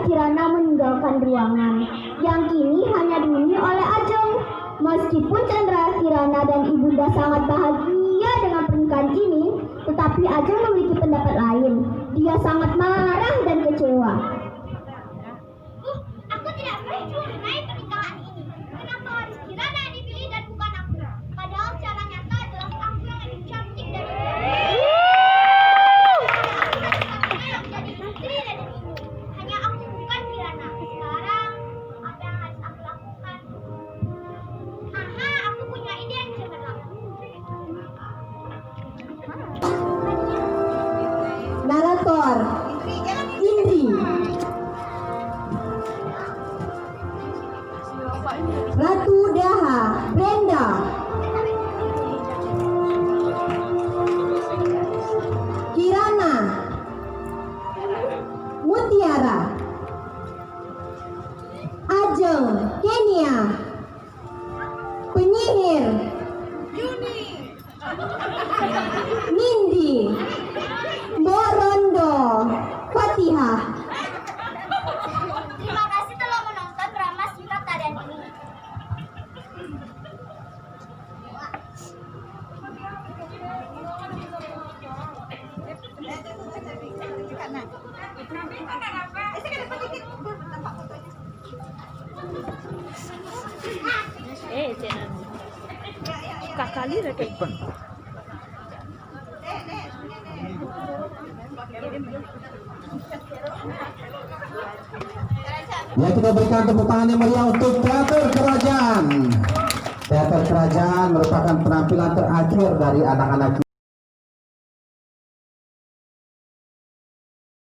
Kirana meninggalkan ruangan yang kini hanya dihuni oleh Ajeng. Meskipun Chandra Kirana dan ibunda sangat bahagia dengan pernikahan ini, tetapi Ajeng memiliki pendapat lain. Dia sangat marah dan kecewa. Aku tidak mengenai pernikahan ini. Kenapa harus Kirana yang dipilih dan bukan aku? Padahal secara nyata adalah aku yang lebih cantik dari dia. Yang jadi istri dan ibu. Hanya aku bukan Kirana. Sekarang apa yang harus aku lakukan? Aha, aku punya ide yang cemerlang. Narator Indri, Ratu Daha Brenda, Kirana Mutiara, Ajeng Kenia, penyihir Nindi, Mbok Rondo Fatihah. Terima kasih telah menonton drama singkat tarian ini. Kakali rakyat. Ya, kita berikan tepuk tangan yang meriah untuk Teater Kerajaan. Teater Kerajaan merupakan penampilan terakhir dari anak-anak